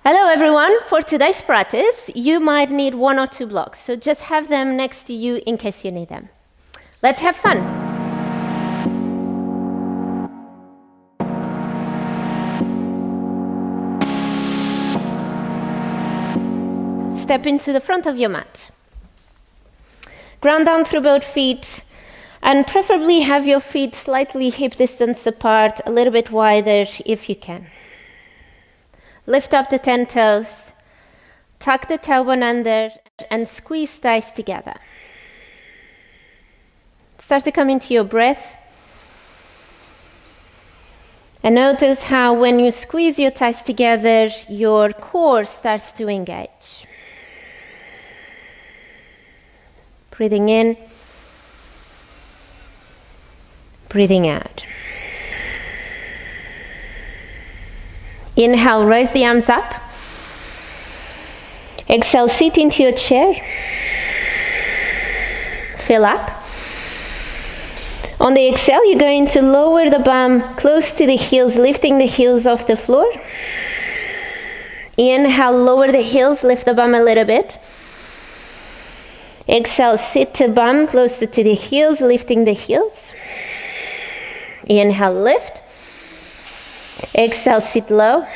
Hello everyone, for today's practice, you might need 1 or 2 blocks, so just have them next to you in case you need them. Let's have fun. Step into the front of your mat. Ground down through both feet, and preferably have your feet slightly hip distance apart, a little bit wider if you can. Lift up the 10 toes, tuck the tailbone under, and squeeze thighs together. Start to come into your breath. And notice how when you squeeze your thighs together, your core starts to engage. Breathing in, breathing out. Inhale, raise the arms up. Exhale, sit into your chair. Fill up. On the exhale, you're going to lower the bum close to the heels, lifting the heels off the floor. Inhale, lower the heels, lift the bum a little bit. Exhale, sit the bum closer to the heels, lifting the heels. Inhale, lift. Exhale, sit low.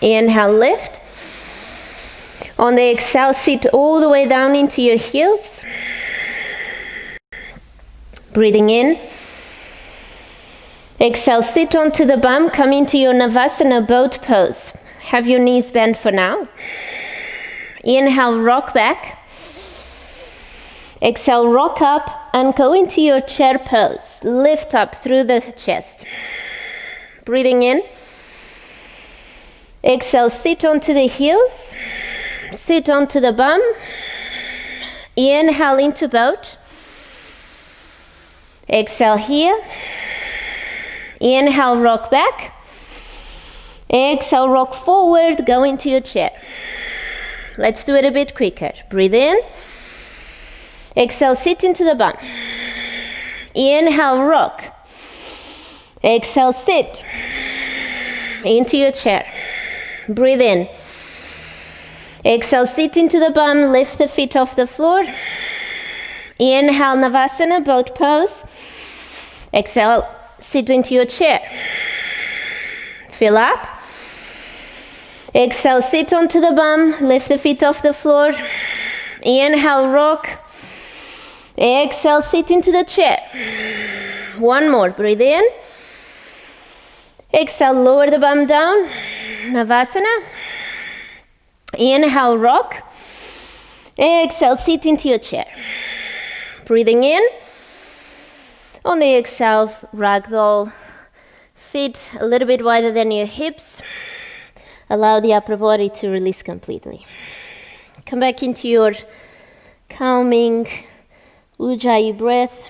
Inhale, lift. On the exhale, sit all the way down into your heels. Breathing in. Exhale, sit onto the bum, come into your Navasana boat pose. Have your knees bent for now. Inhale, rock back. Exhale, rock up and go into your chair pose. Lift up through the chest. Breathing in. Exhale, sit onto the heels. Sit onto the bum. Inhale into boat. Exhale here. Inhale, rock back. Exhale, rock forward, go into your chair. Let's do it a bit quicker. Breathe in. Exhale, sit into the bum. Inhale, rock. Exhale, sit into your chair. Breathe in. Exhale, sit into the bum, lift the feet off the floor. Inhale, Navasana, boat pose. Exhale, sit into your chair. Fill up. Exhale, sit onto the bum, lift the feet off the floor. Inhale, rock. Exhale, sit into the chair. One more, breathe in. Exhale, lower the bum down. Navasana. Inhale, rock. Exhale, sit into your chair. Breathing in. On the exhale, ragdoll. Feet a little bit wider than your hips. Allow the upper body to release completely. Come back into your calming Ujjayi breath.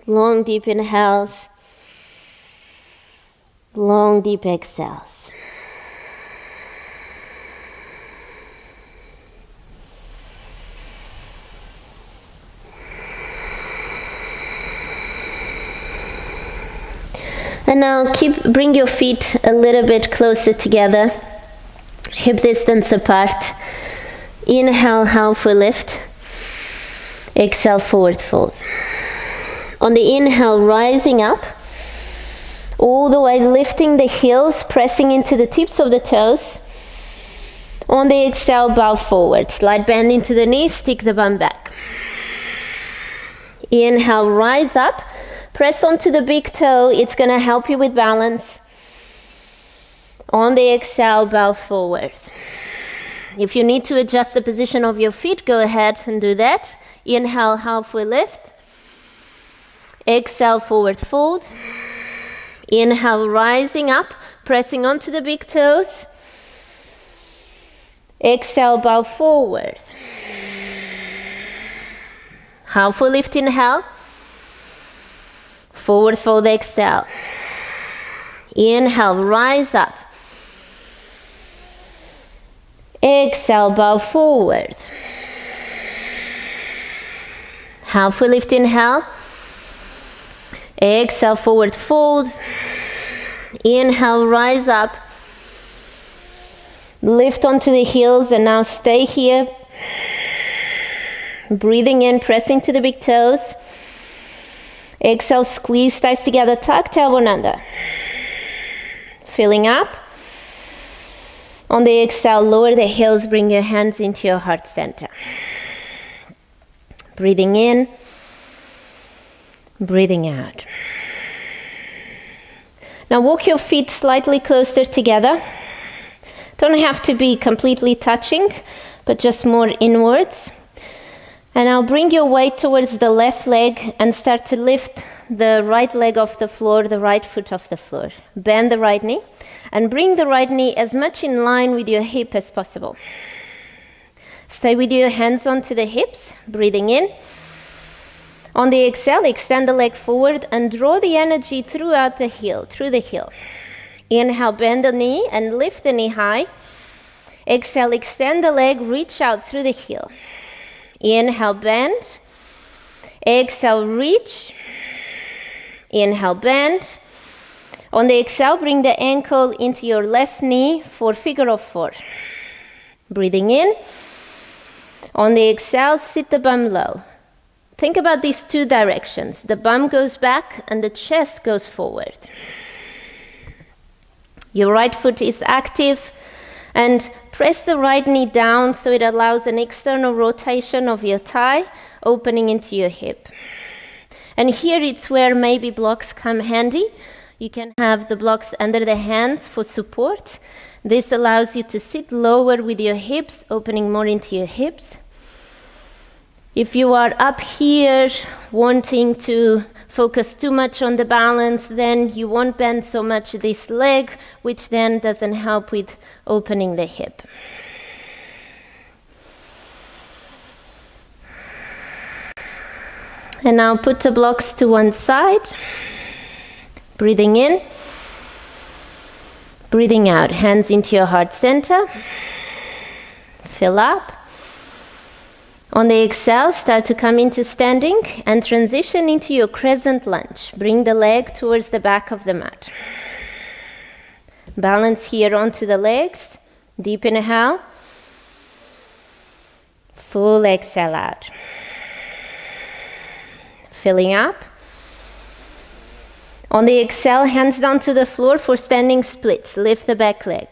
Long deep inhales. Long deep exhales. And now bring your feet a little bit closer together, hip distance apart. Inhale, halfway lift. Exhale, forward fold. On the inhale, rising up, all the way lifting the heels, pressing into the tips of the toes. On the exhale, bow forward. Slight bend into the knees, stick the bum back. Inhale, rise up. Press onto the big toe, it's going to help you with balance. On the exhale, bow forward. If you need to adjust the position of your feet, go ahead and do that. Inhale, halfway lift. Exhale, forward fold. Inhale, rising up, pressing onto the big toes. Exhale, bow forward. Halfway lift, inhale. Forward fold, exhale. Inhale, rise up. Exhale, bow forward. Halfway lift, inhale. Exhale, forward fold. Inhale, rise up. Lift onto the heels and now stay here. Breathing in, pressing to the big toes. Exhale, squeeze thighs together, tuck tailbone under. Filling up. On the exhale, lower the heels, bring your hands into your heart center. Breathing in, breathing out. Now walk your feet slightly closer together. Don't have to be completely touching, but just more inwards. And now bring your weight towards the left leg and start to lift the right leg off the floor, the right foot off the floor. Bend the right knee and bring the right knee as much in line with your hip as possible. Stay with your hands onto the hips, breathing in. On the exhale, extend the leg forward and draw the energy throughout the heel, through the heel. Inhale, bend the knee and lift the knee high. Exhale, extend the leg, reach out through the heel. Inhale, bend. Exhale, reach. Inhale, bend. On the exhale, bring the ankle into your left knee for figure of four. Breathing in. On the exhale, sit the bum low. Think about these two directions. The bum goes back and the chest goes forward. Your right foot is active and press the right knee down so it allows an external rotation of your thigh, opening into your hip. And here it's where maybe blocks come handy. You can have the blocks under the hands for support. This allows you to sit lower with your hips, opening more into your hips. If you are up here wanting to focus too much on the balance, then you won't bend so much this leg, which then doesn't help with opening the hip. And now put the blocks to one side. Breathing in. Breathing out. Hands into your heart center. Fill up. On the exhale, start to come into standing and transition into your Crescent Lunge. Bring the leg towards the back of the mat. Balance here onto the legs. Deep inhale. Full exhale out. Filling up. On the exhale, hands down to the floor for standing splits. Lift the back leg.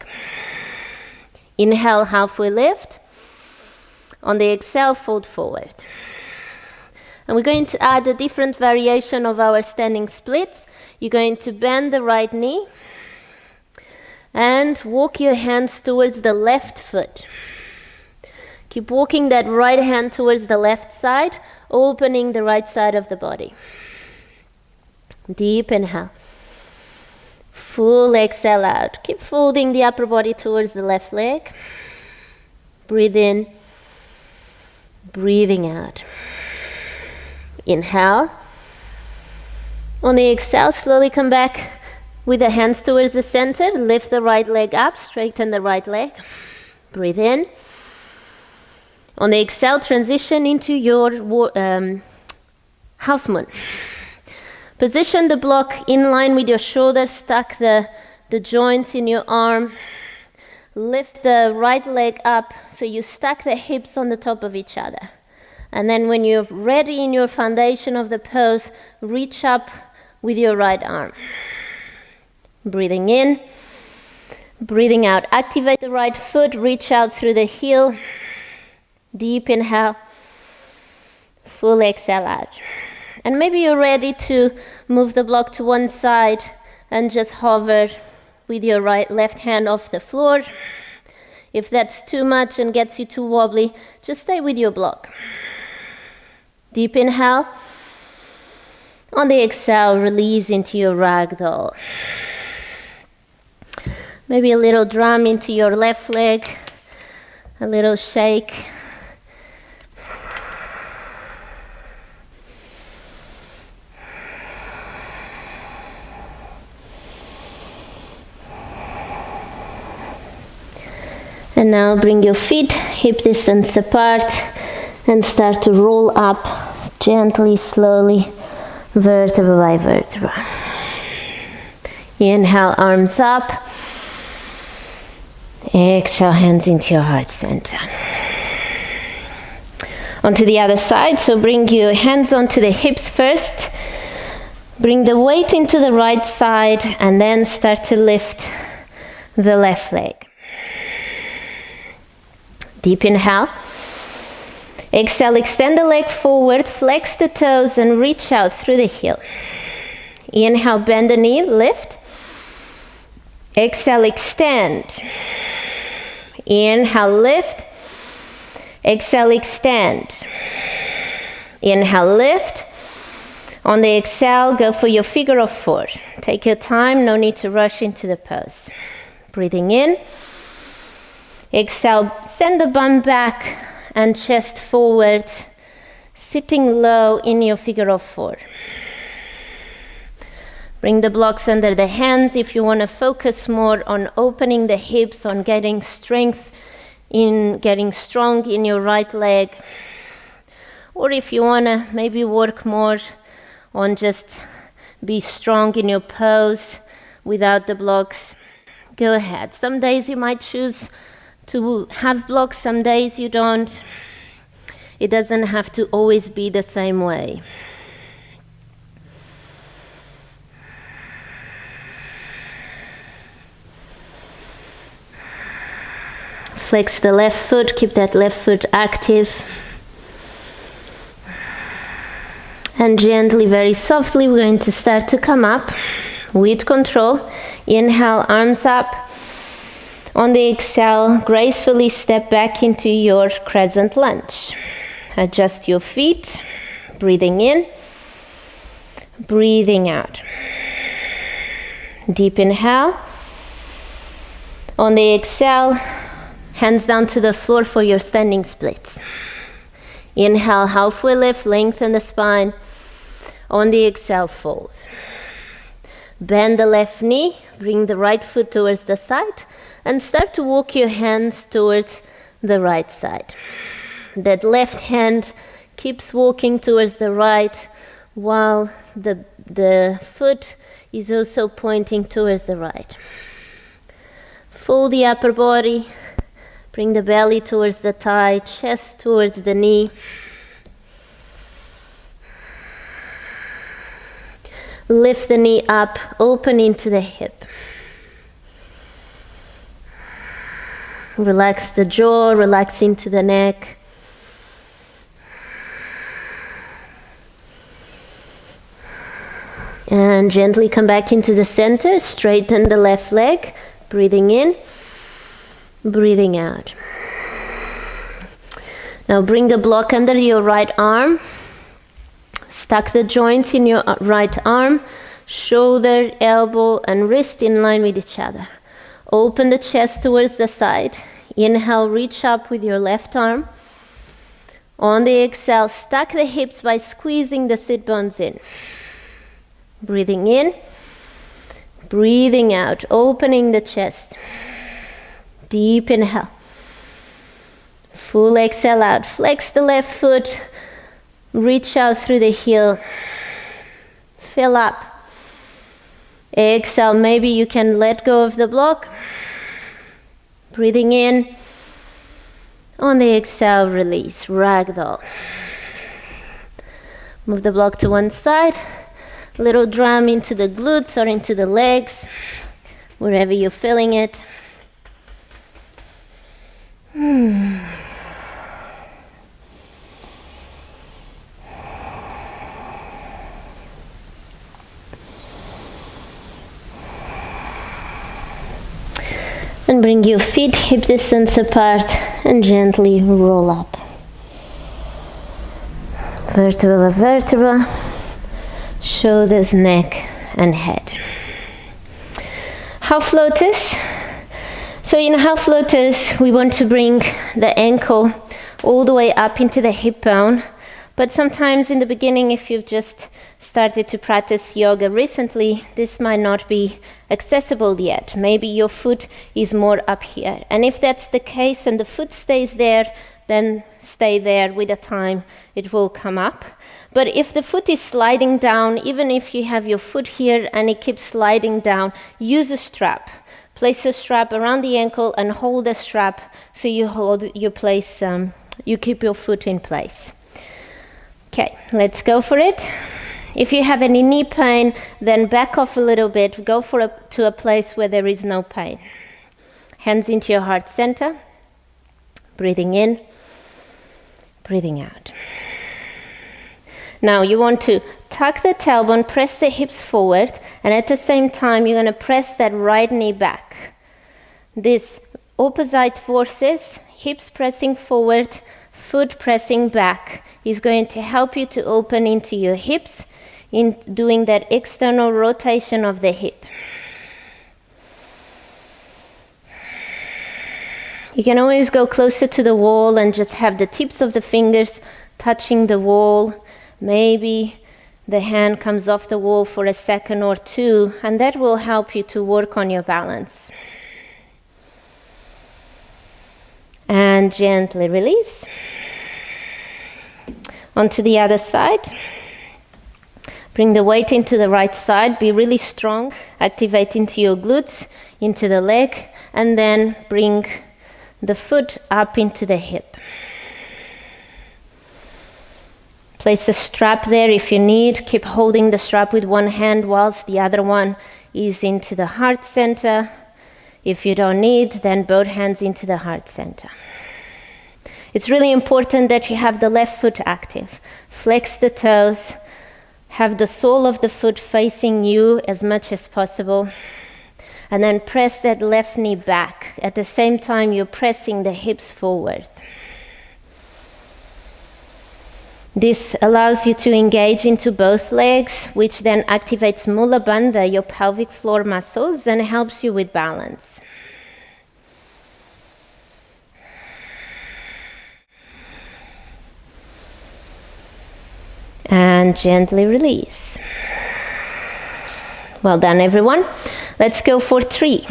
Inhale, halfway lift. On the exhale, fold forward. And we're going to add a different variation of our standing splits. You're going to bend the right knee and walk your hands towards the left foot. Keep walking that right hand towards the left side, opening the right side of the body. Deep inhale. Full exhale out. Keep folding the upper body towards the left leg. Breathe in. Breathing out. Inhale. On the exhale, slowly come back with the hands towards the center. Lift the right leg up, straighten the right leg. Breathe in. On the exhale, transition into your half moon. Position the block in line with your shoulders. Tuck the joints in your arm. Lift the right leg up so you stack the hips on the top of each other. And then when you're ready in your foundation of the pose, reach up with your right arm. Breathing in, breathing out. Activate the right foot, reach out through the heel. Deep inhale, full exhale out. And maybe you're ready to move the block to one side and just hover with your left hand off the floor. If that's too much and gets you too wobbly, just stay with your block. Deep inhale. On the exhale, release into your ragdoll. Maybe a little drum into your left leg, a little shake. And now bring your feet hip distance apart and start to roll up gently, slowly, vertebra by vertebra. Inhale, arms up. Exhale, hands into your heart center. Onto the other side, so bring your hands onto the hips first. Bring the weight into the right side and then start to lift the left leg. Deep inhale. Exhale, extend the leg forward, flex the toes and reach out through the heel. Inhale, bend the knee, lift. Exhale, extend. Inhale, lift. Exhale, extend. Inhale, lift. On the exhale, go for your figure of four. Take your time, no need to rush into the pose. Breathing in. Exhale, send the bum back and chest forward, sitting low in your figure of four. Bring the blocks under the hands if you want to focus more on opening the hips, on getting strength in getting strong in your right leg. Or if you want to maybe work more on just be strong in your pose without the blocks, go ahead. Some days you might choose to have blocks, some days you don't. It doesn't have to always be the same way. Flex the left foot, keep that left foot active. And gently, very softly, we're going to start to come up with control. Inhale, arms up. On the exhale, gracefully step back into your Crescent Lunge. Adjust your feet, breathing in, breathing out. Deep inhale. On the exhale, hands down to the floor for your standing splits. Inhale, halfway lift, lengthen the spine. On the exhale, fold. Bend the left knee, bring the right foot towards the side, and start to walk your hands towards the right side. That left hand keeps walking towards the right, while the foot is also pointing towards the right. Fold the upper body, bring the belly towards the thigh, chest towards the knee. Lift the knee up, open into the hip. Relax the jaw, relax into the neck. And gently come back into the center, straighten the left leg, breathing in, breathing out. Now bring the block under your right arm. Tuck the joints in your right arm, shoulder, elbow, and wrist in line with each other. Open the chest towards the side. Inhale, reach up with your left arm. On the exhale, stack the hips by squeezing the sit bones in. Breathing in, breathing out, opening the chest. Deep inhale. Full exhale out. Flex the left foot. Reach out through the heel. Fill up. Exhale, maybe you can let go of the block. Breathing in. On the exhale, release. Ragdoll. Move the block to one side. Little drum into the glutes or into the legs, wherever you're feeling it. And bring your feet hip distance apart and gently roll up. Vertebra by vertebra, shoulders, neck, and head. Half lotus. So in half lotus, we want to bring the ankle all the way up into the hip bone. But sometimes in the beginning, if you've just started to practice yoga recently, this might not be accessible yet. Maybe your foot is more up here. And if that's the case and the foot stays there, then stay there. With the time, it will come up. But if the foot is sliding down, even if you have your foot here and it keeps sliding down, use a strap. Place a strap around the ankle and hold the strap so you keep your foot in place. Okay, let's go for it. If you have any knee pain, then back off a little bit. Go to a place where there is no pain. Hands into your heart center. Breathing in, breathing out. Now you want to tuck the tailbone, press the hips forward, and at the same time you're going to press that right knee back. This opposite forces, hips pressing forward, foot pressing back, is going to help you to open into your hips in doing that external rotation of the hip. You can always go closer to the wall and just have the tips of the fingers touching the wall. Maybe the hand comes off the wall for a second or two, and that will help you to work on your balance. And gently release. Onto the other side. Bring the weight into the right side. Be really strong. Activate into your glutes, into the leg, and then bring the foot up into the hip. Place a strap there if you need. Keep holding the strap with one hand whilst the other one is into the heart center. If you don't need, then both hands into the heart center. It's really important that you have the left foot active. Flex the toes. Have the sole of the foot facing you as much as possible. And then press that left knee back. At the same time, you're pressing the hips forward. This allows you to engage into both legs, which then activates Mula Bandha, your pelvic floor muscles, and helps you with balance. And gently release. Well done, everyone. Let's go for 3.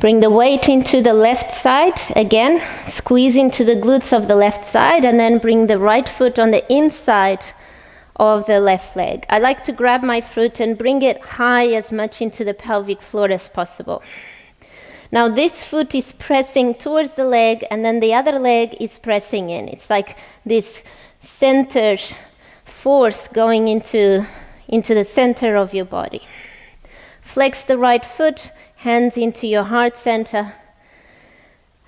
Bring the weight into the left side. Again, squeeze into the glutes of the left side, and then bring the right foot on the inside of the left leg. I like to grab my foot and bring it high as much into the pelvic floor as possible. Now this foot is pressing towards the leg, and then the other leg is pressing in. It's like this center force going into the center of your body. Flex the right foot, hands into your heart center.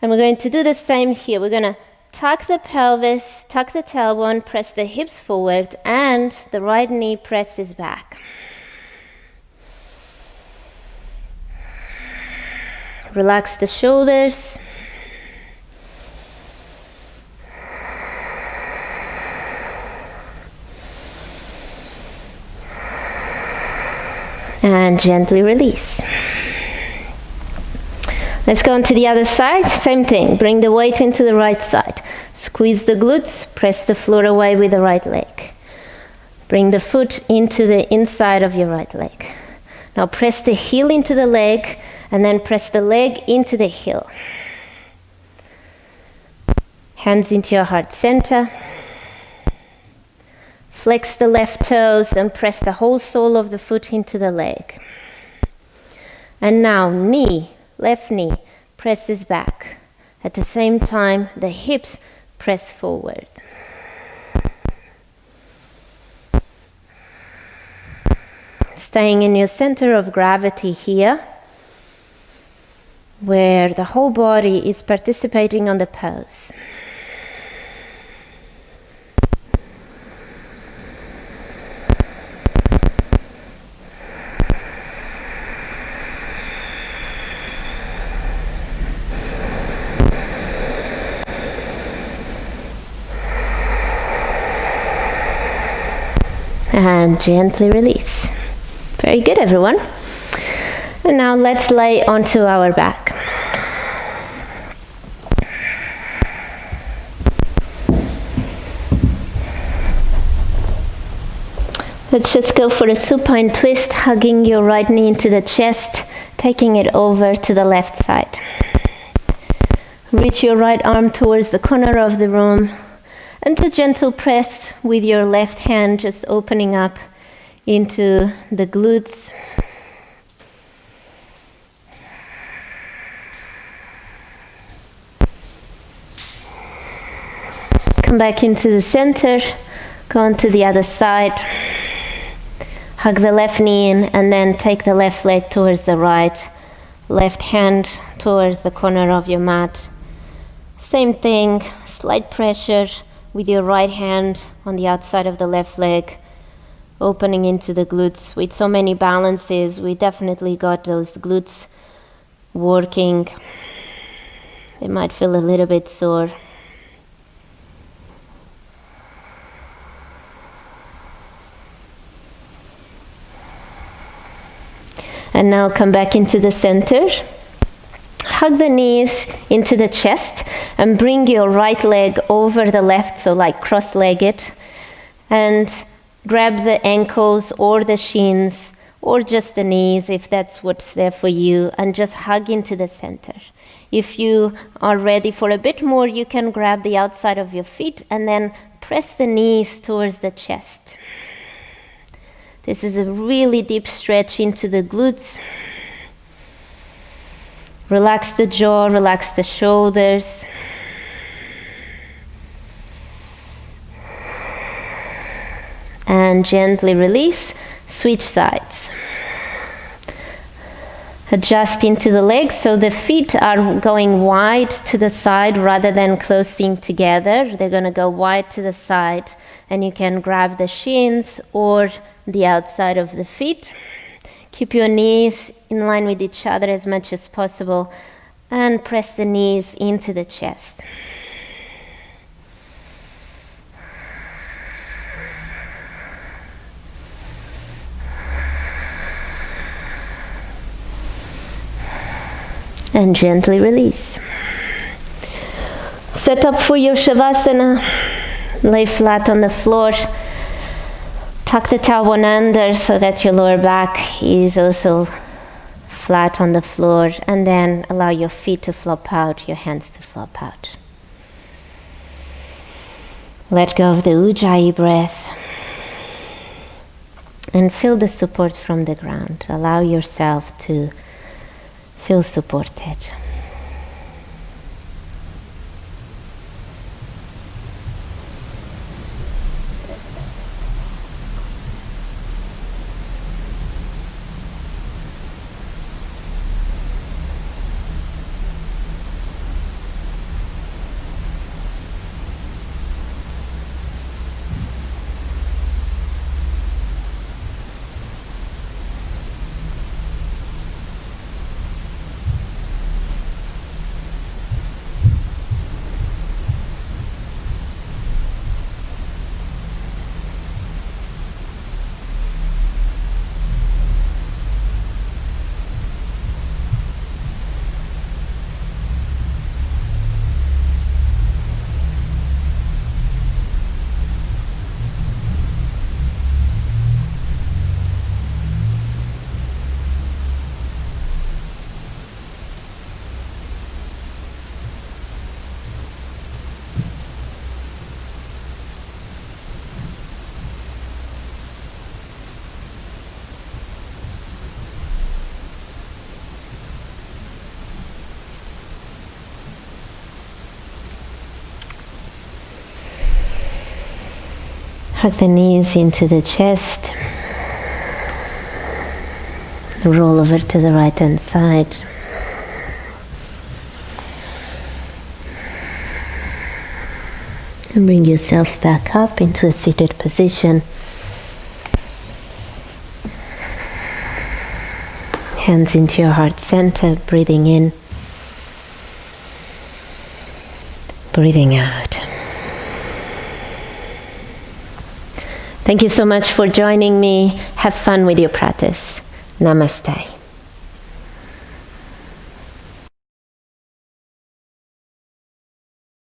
And we're going to do the same here. We're going to tuck the pelvis, tuck the tailbone, press the hips forward, and the right knee presses back. Relax the shoulders. And gently release. Let's go on to the other side. Same thing. Bring the weight into the right side. Squeeze the glutes. Press the floor away with the right leg. Bring the foot into the inside of your right leg. Now press the heel into the leg, and then press the leg into the heel. Hands into your heart center. Flex the left toes and press the whole sole of the foot into the leg. And now knee, left knee, presses back. At the same time, the hips press forward. Staying in your center of gravity here, where the whole body is participating on the pose. And gently release. Very good, everyone. And now let's lay onto our back. Let's just go for a supine twist, hugging your right knee into the chest, taking it over to the left side. Reach your right arm towards the corner of the room, and a gentle press with your left hand, just opening up into the glutes. come back into the center, go on to the other side, hug the left knee in, and then take the left leg towards the right, left hand towards the corner of your mat. Same thing, slight pressure with your right hand on the outside of the left leg, opening into the glutes. With so many balances, we definitely got those glutes working. They might feel a little bit sore. And now come back into the center. Hug the knees into the chest and bring your right leg over the left, so like cross-legged, and grab the ankles or the shins or just the knees if that's what's there for you, and just hug into the center. If you are ready for a bit more, you can grab the outside of your feet and then press the knees towards the chest. This is a really deep stretch into the glutes. Relax the jaw, relax the shoulders. And gently release, switch sides. Adjust into the legs so the feet are going wide to the side rather than closing together. They're going to go wide to the side, and you can grab the shins or the outside of the feet. Keep your knees in line with each other as much as possible, and press the knees into the chest. And gently release. Set up for your Shavasana. Lay flat on the floor. Tuck the tailbone under so that your lower back is also flat on the floor, and then allow your feet to flop out, your hands to flop out. Let go of the Ujjayi breath and feel the support from the ground. Allow yourself to feel supported. Hug the knees into the chest. Roll over to the right hand side. And bring yourself back up into a seated position. Hands into your heart center, breathing in, breathing out. Thank you so much for joining me. Have fun with your practice. Namaste.